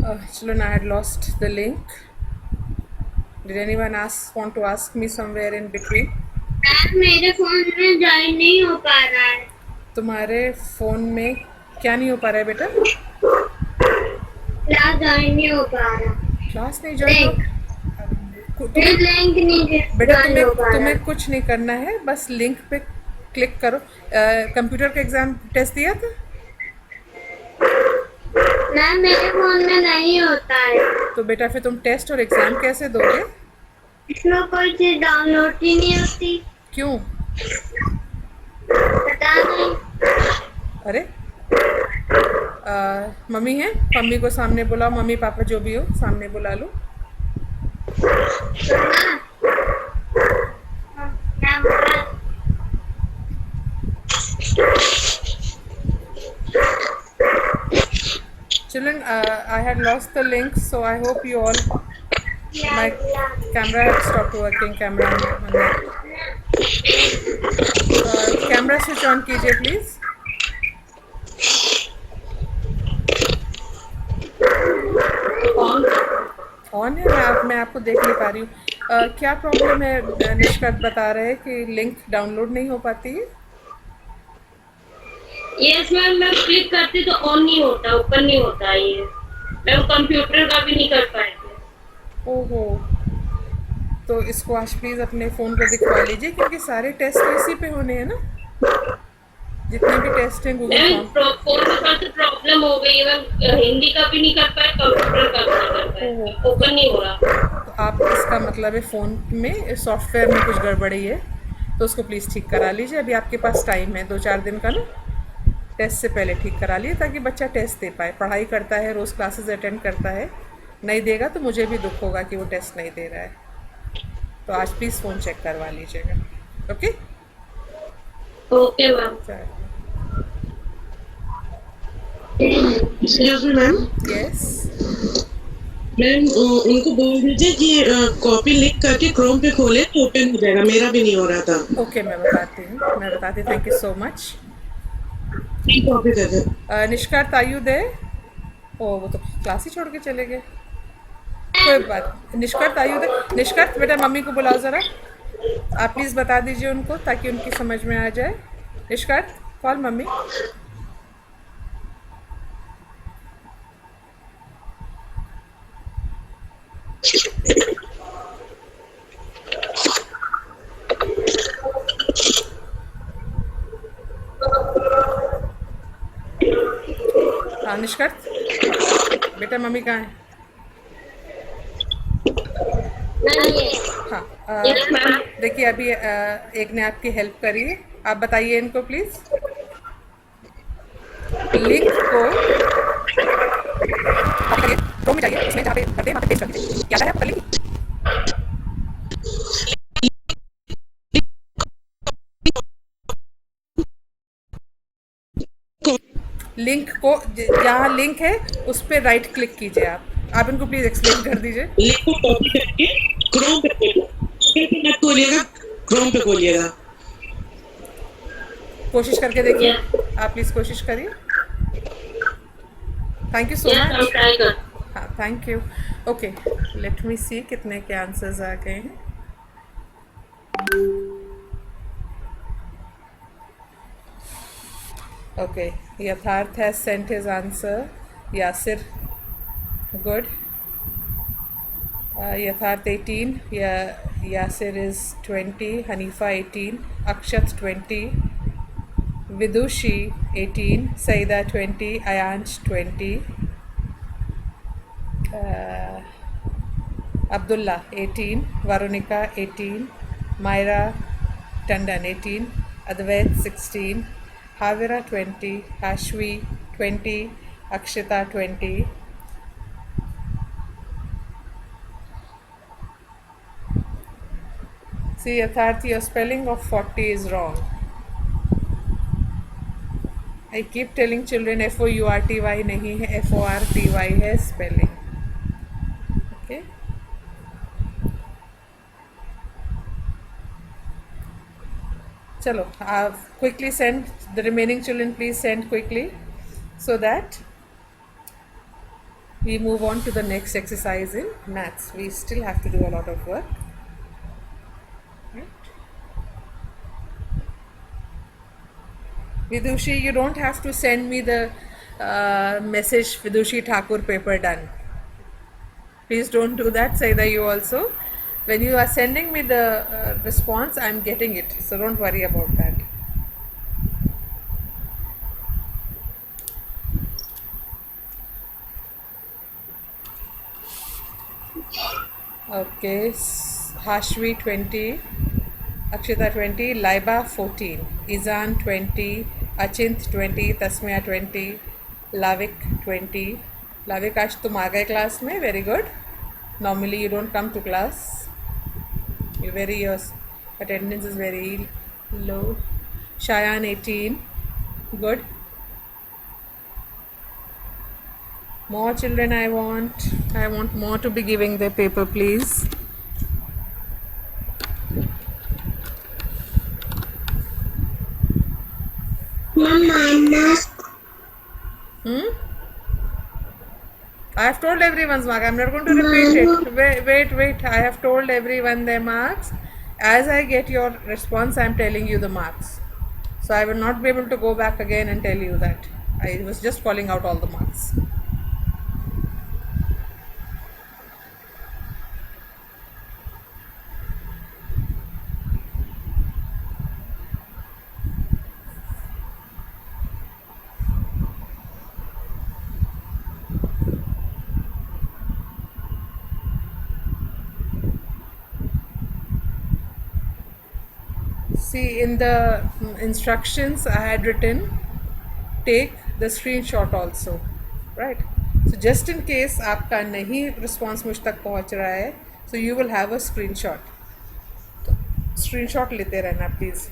Children, I had lost the link. Did anyone want to ask me somewhere in between? मेरे phone में join नहीं हो पा रहा है। तुम्हारे फ़ोन में क्या नहीं हो पा रहा है बेटा? क्लास ज्वाइन नहीं हो पा रहा। क्लास नहीं ज्वाइन हो तुम्हें लिंक नहीं बेटा ज्वाइन हो पा रहा। तुम्हें कुछ नहीं करना है, बस लिंक पे क्लिक करो। कंप्यूटर का एग्ज़ाम टेस्ट दिया था? मैम मेरे फोन में नहीं होता है। तो बेटा फिर तुम टेस्ट और एग्ज़ाम कैसे दोगे? इसमें कोई चीज डाउनलोड ही नहीं होती। क्यों? पता नहीं। अरे मम्मी है, मम्मी को सामने बुलाओ, मम्मी पापा जो भी हो सामने बुला लो। Children, I had lost the link, so I hope you all. My camera had stopped working. Camera switch on कीजिए प्लीज। ऑन है, मैं आपको देख नहीं पा रही हूँ। क्या प्रॉब्लम है? निष्कर्ष बता रहे हैं कि लिंक डाउनलोड नहीं हो पाती है। यस मैम, मैं क्लिक करती तो ऑन नहीं होता, ओपन नहीं होता ये। मैम कंप्यूटर का भी नहीं कर पाएंगे। ओहो, तो इसको आज प्लीज़ अपने फ़ोन को दिखवा लीजिए, क्योंकि सारे टेस्ट तो इसी पे होने हैं ना, जितने भी टेस्ट हैं गूगल मैम फॉर्म। फोन में थोड़ा सा प्रॉब्लम हो गई है। मैम हिंदी का भी नहीं कर पाए, कंप्यूटर का भी नहीं कर पाए, ओहो, ओपन नहीं हो रहा। तो आप इसका मतलब है फ़ोन में सॉफ्टवेयर में कुछ गड़बड़ी है, तो उसको प्लीज़ ठीक करा लीजिए। अभी आपके पास टाइम है 2-4 दिन का ना, टेस्ट से पहले ठीक करा लिए, ताकि बच्चा टेस्ट दे पाए। पढ़ाई करता है, रोज़ क्लासेस अटेंड करता है, नहीं देगा तो मुझे भी दुख होगा कि वो टेस्ट नहीं दे रहा है। तो आज प्लीज़ फ़ोन चेक करवा लीजिएगा। Okay? Okay ma'am. Excuse me ma'am. Yes. Ma'am उनको बोल दीजिए कि कॉपी लिंक करके क्रोम पे खोले तो ओपन हो जाएगा। मेरा भी नहीं हो रहा था। ओके, मैं बताती हूँ। Thank you so much. Copy कर दे। निष्कांत आयु दे। ओ, वो तो क्लास ही छोड़ के चले गए। कोई बात। निष्कांत आयु दे। निष्कांत बेटा, मम्मी को बुलाओ ज़रा। आप प्लीज़ बता दीजिए उनको, ताकि उनकी समझ में आ जाए। निष्कांत, कॉल मम्मी। हाँ निष्कांत बेटा, मम्मी कहाँ है? हाँ, यस मैम। देखिए अभी एक ने आपकी हेल्प करी है। आप बताइए इनको प्लीज़। लिंक को क्रोम में जाइए, उसमें जहाँ पे करते हैं वहाँ पे पेस्ट कर दीजिए। क्या है आपको लिंक? लिंक को जहाँ लिंक है उस पर राइट क्लिक कीजिए। आप इनको प्लीज़ एक्सप्लेन कर दीजिए। लिंक को कॉपी करके क्रोम पे मत खोलिएगा, क्रोम पे खोलिएगा। कोशिश करके देखिए। आप प्लीज़ कोशिश करिए। Thank you so yes ma'am, much. Try कर। हाँ, thank you. Okay, let me see कितने के आंसर्स आ गए हैं। Okay, Yatharth has sent his answer. Yasir, good. Yatharth 18, Yasir is 20, Hanifa 18, Akshat 20, Vidushi 18, Saeeda 20, Ayansh 20, Abdullah 18, Varunika 18, Myra Tandon 18, Advait 16, Havira 20, Hashvi 20, Akshita 20, See, Yatharth, your spelling of 40 is wrong. I keep telling children FOURTY नहीं है, FORTY है spelling. Okay? चलो, quickly send the remaining children. Please send quickly, so that We move on to the next exercise in maths. We still have to do a lot of work. Right? Vidushi, you don't have to send me the message Vidushi Thakur paper done. Please don't do that, Saida, you also. When you are sending me the response, I'm getting it. So don't worry about that. Okay, Hashvi 20, Akshita 20, Laiba 14, Izan 20, Achint 20, Tasmia 20, Lavik 20. Lavik, आज तुम आ गए class में, very good. Normally you don't come to class. Your attendance is very low. Shayan 18, good. More children I want more to be giving their paper, please. Mama. I have told everyone's mark. I'm not going to repeat it. Wait. I have told everyone their marks. As I get your response, I'm telling you the marks. So I will not be able to go back again and tell you that. I was just calling out all the marks. See, in the instructions I had written, take the screenshot also, right? So just in case आपका नहीं response मुझ तक पहुंच रहा है, so you will have a screenshot. तो screenshot लेते रहना please.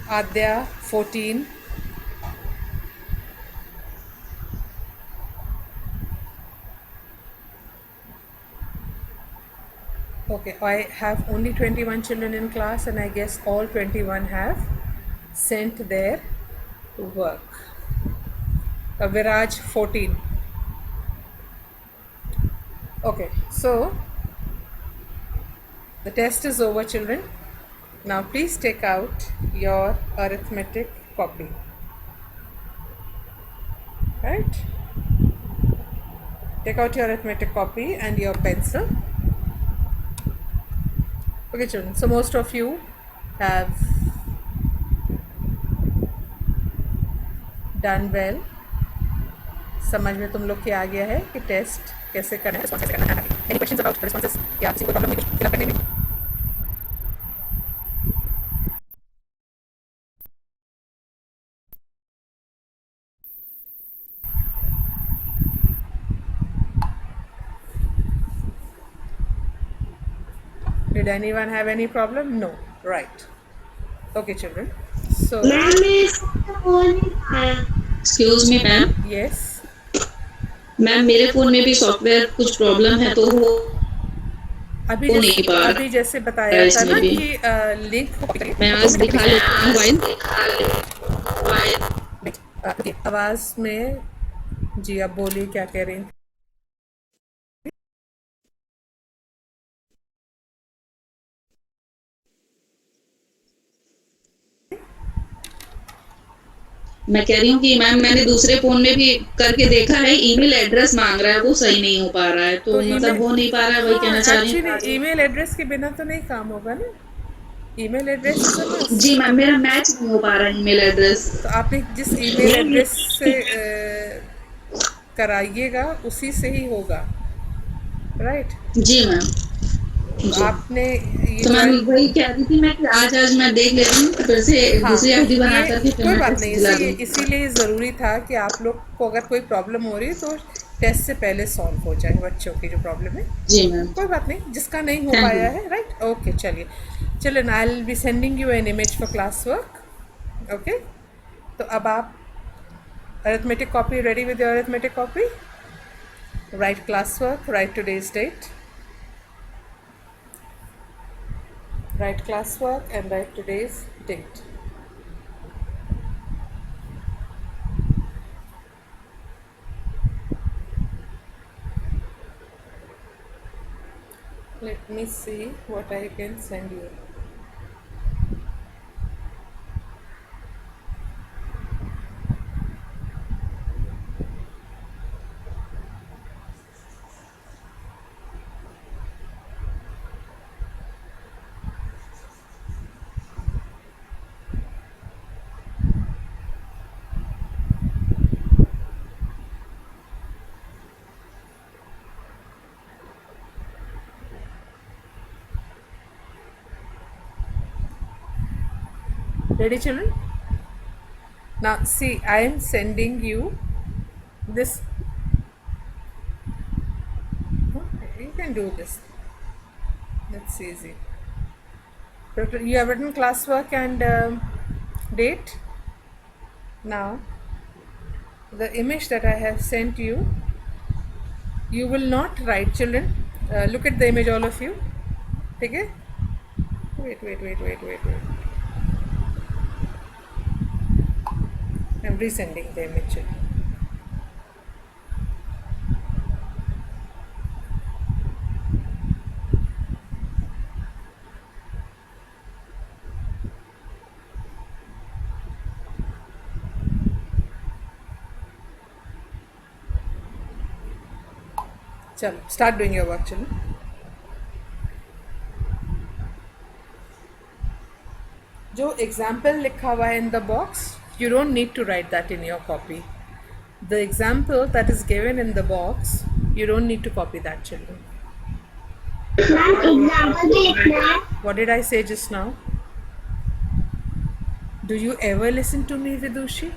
Adya 14. Okay, I have only 21 children in class and I guess all 21 have sent their work. Viraj 14. Okay, so the test is over, children. Now please take out your arithmetic copy. Right? Take out your arithmetic copy and your pencil. Okay, children, so most of you have done well. समझ में तुम लोग के आ गया है कि test कैसे करना है, रिस्पॉन्स कैसे करना है. एनी क्वेश्चंस अबाउट रिस्पॉन्सेस या किसी को प्रॉब्लम है फिल अप करने में? Did anyone have any problem? No. Right. Okay, children. So, excuse me ma'am. yes. Ma'am मेरे फोन में भी सॉफ्टवेयर कुछ प्रॉब्लम है तो वो अभी जैसे बताया था ना कि लिंक मैं आज दिखा लेती हूँ मोबाइल. आवाज में जी आप बोलिए क्या कह रही हैं. मैं कह रही हूँ कि मैम मैंने दूसरे फोन में भी करके देखा है, ईमेल एड्रेस मांग रहा है, वो सही नहीं हो पा रहा है, तो मतलब हो नहीं पा रहा है, वही कहना चाह रही हूँ. ईमेल एड्रेस के बिना तो नहीं काम होगा ना. ईमेल एड्रेस जी मैम मेरा मैच नहीं हो पा रहा है ईमेल एड्रेस. तो आपने जिस ईमेल एड्रेस से कराइएगा उसी से ही होगा. राइट. जी मैम. आपने तो मैम वही कह रही थी मैं कि आज मैं देख लेती हूँ फिर से दूसरी आईडी बना करके. कोई बात नहीं, इसीलिए ज़रूरी था कि आप लोग को अगर कोई प्रॉब्लम हो रही है तो टेस्ट से पहले सॉल्व हो जाए बच्चों की जो प्रॉब्लम है. जी मैम. कोई बात नहीं, जिसका नहीं हो पाया है. राइट. ओके, चलिए चलिए I will be sending you an image for class work. Okay, तो अब आप arithmetic copy ready with your arithmetic copy. Write class work, write today's date. Write classwork and write today's date. Let me see what I can send you. Ready, children? Now, see, I am sending you this. Okay, you can do this. That's easy. You have written classwork and date. Now, the image that I have sent you, you will not write, children. Look at the image, all of you. Okay? Wait. I'm resending the image, children. चलो start doing your work, children. जो example लिखा हुआ है in the box, you don't need to write that in your copy. The example that is given in the box, you don't need to copy that, children. What did I say just now? Do you ever listen to me, Vidushi?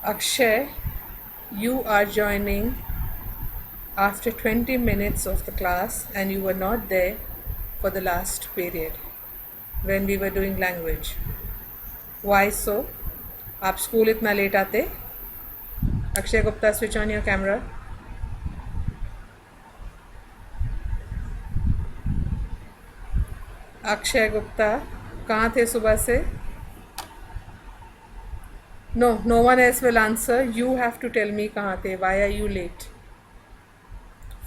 Akshay, you are joining after 20 minutes of the class and you were not there for the last period when we were doing language. Why so? आप school इतना late आते? Akshay Gupta, switch on your camera. Akshay Gupta, कहाँ थे सुबह से? No one else will answer. You have to tell me कहाँ थे. Why are you late?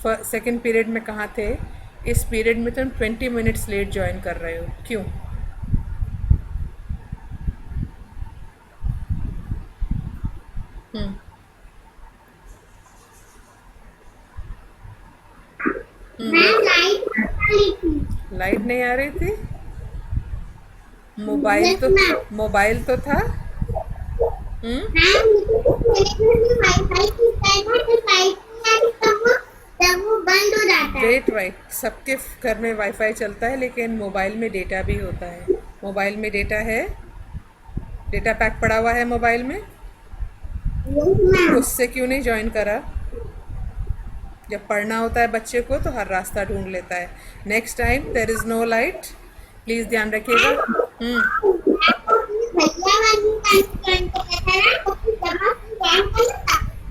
Second period में कहाँ थे? इस पीरियड में तुम 20 मिनट्स लेट ज्वाइन कर रहे हो, क्यों? लाइट नहीं आ रही थी? मोबाइल तो था। वेट, सबके घर में वाईफाई चलता है लेकिन मोबाइल में डेटा भी होता है। मोबाइल में डेटा है, डेटा पैक पड़ा हुआ है मोबाइल में, उससे क्यों नहीं ज्वाइन करा? जब पढ़ना होता है बच्चे को तो हर रास्ता ढूंढ लेता है। Next time there is no light, please ध्यान रखिएगा।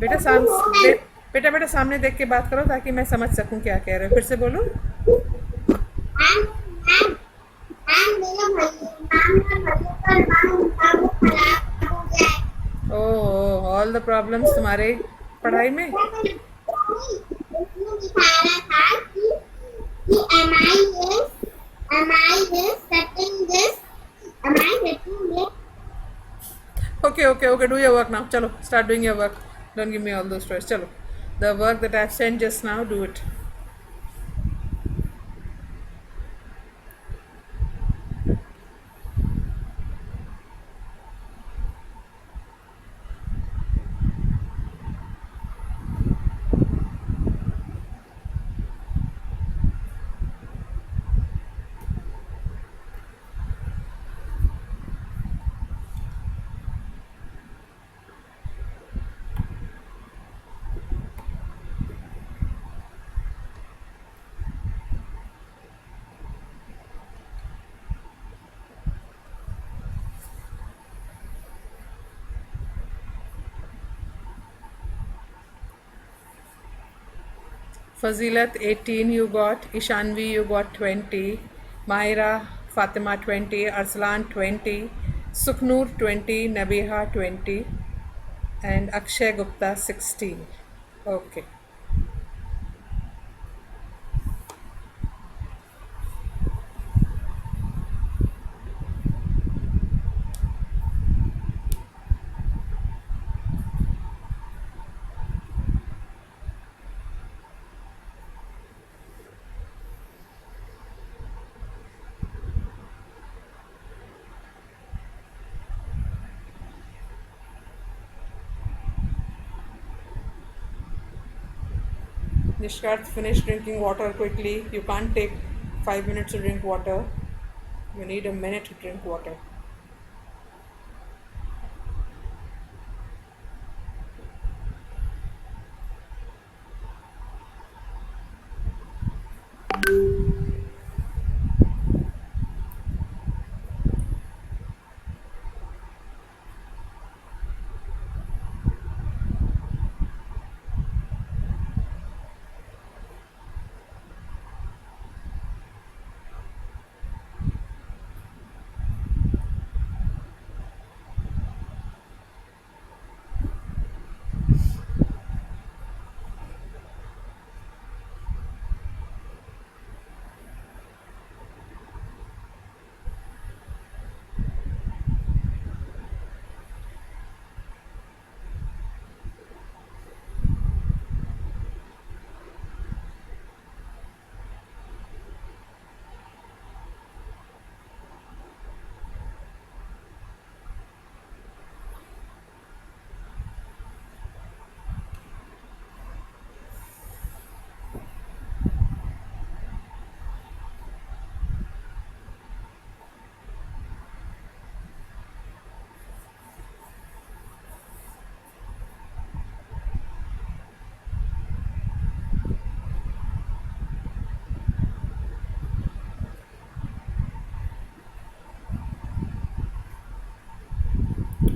बेटा सामने देख के बात करो ताकि मैं समझ सकूं क्या कह रहे हो। फिर से बोलो। ओह, ऑल द प्रॉब्लम्स तुम्हारे पढ़ाई में। Okay, do your work now. Chalo, start doing your work. Don't give me all those stories. Chalo, the work that I've sent just now, do it. Fazilat 18 you got, Ishanvi you got 20, Mahira Fatima 20, Arslan 20, Suknoor 20, Nabiha 20, and Akshay Gupta 16. Okay. Nishkarth, finish drinking water quickly. You can't take 5 minutes to drink water. You need a minute to drink water.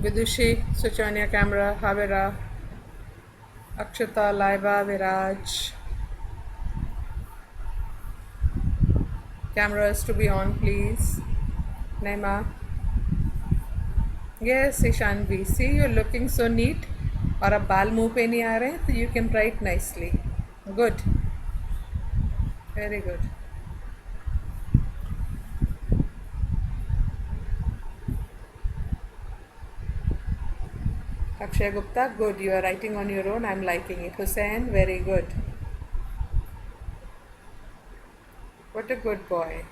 Vidushi, switch on your camera. Havira, Akshata, Laiba, Viraj. Camera is to be on, please. Naima. Yes, Ishanvi. See, you're looking so neat. और अब बाल मुंह पे नहीं आ रहे हैं तो you can write nicely. Good. Very good. Akshay Gupta, good. You are writing on your own. I'm liking it. Hussain, very good. What a good boy.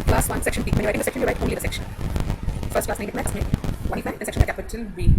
Class 1, section B. When you're writing a section, you write only the section. First class में लिखना है, इसमें 1 लिखना है, and section में capital B.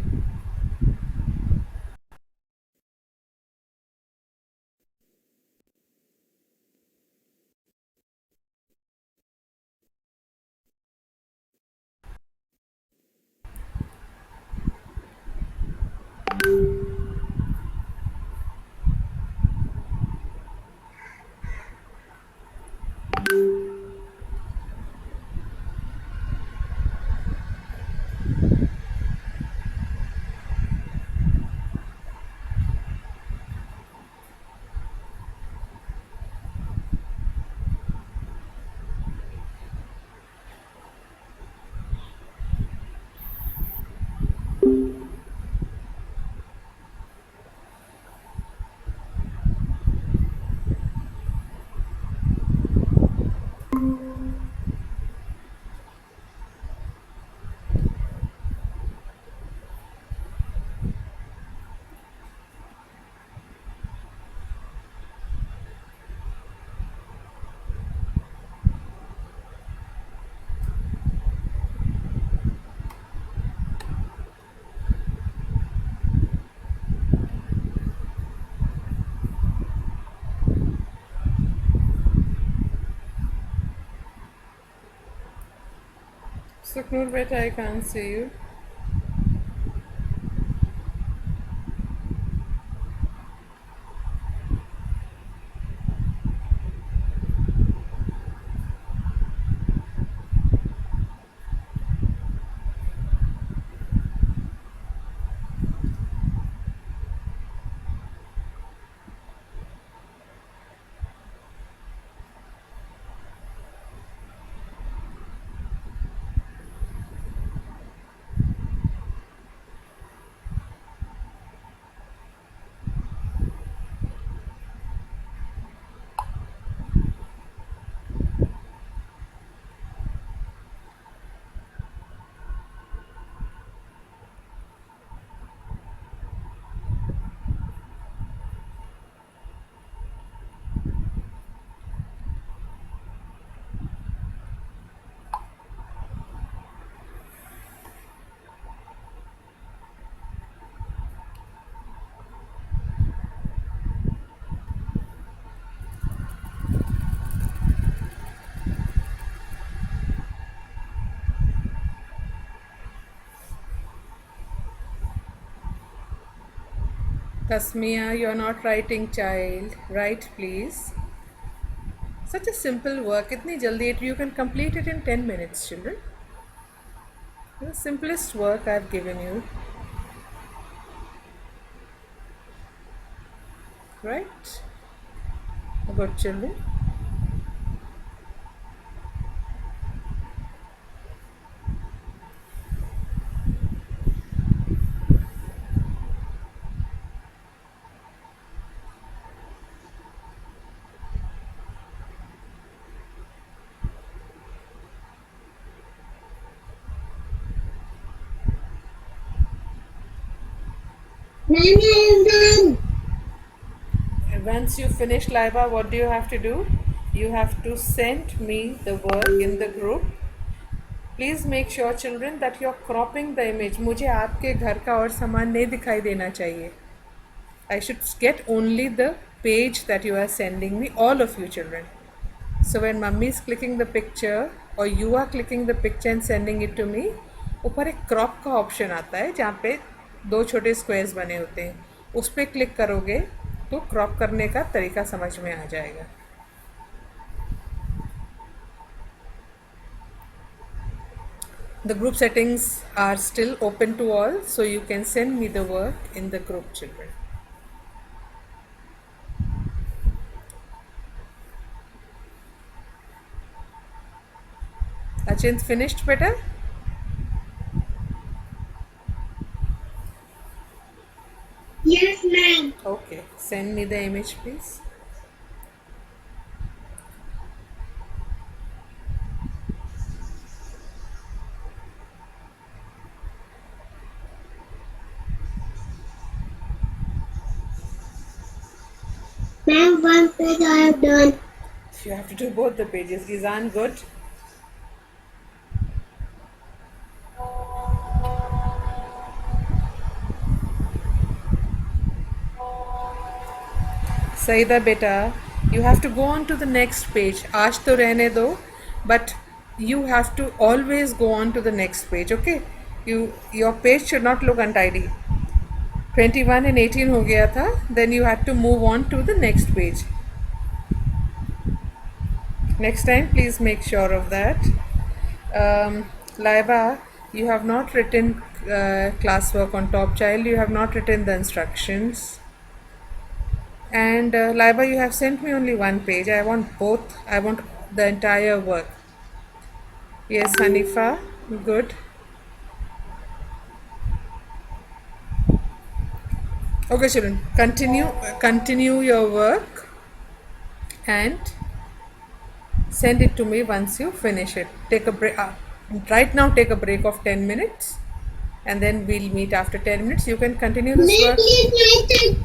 Suknoor beta, I can't see you. Tasmia, you're not writing, child. Write, please. Such a simple work. Itni jaldi you can complete it in 10 minutes, children. The simplest work I've given you. Right? Good, children. Once you finish Laiba, what do you have to do? You have to send me the work in the group. Please make sure, children, that you're cropping the image. मुझे आपके घर का और सामान नहीं दिखाई देना चाहिए. I should get only the page that you are sending me, all of you children. So when mummy is clicking the picture or you are clicking the picture and sending it to me, ऊपर एक crop का option आता है जहाँ पे 2 छोटे squares बने होते हैं. उस पर क्लिक करोगे तो क्रॉप करने का तरीका समझ में आ जाएगा. The group settings are still open to all, so you can send me the work in the group, children. Achint, finished, beta? Yes, ma'am. Okay, send me the image, please. Ma'am, one page I have done. You have to do both the pages. Gizan, good. Saida beta, you have to go on to the next page. Aaj to rehne do, but you have to always go on to the next page, okay? Your page should not look untidy. 21 and 18 हो गया था, then you had to move on to the next page. Next time, please make sure of that. Laiba, you have not written classwork on top, child. You have not written the instructions. And Laiba, you have sent me only one page. I want both. I want the entire work. Yes, Hanifa, good. Okay, children, continue your work and send it to me once you finish it. Take a break. Right now, take a break of 10 minutes, and then we'll meet after 10 minutes. You can continue this work. Please,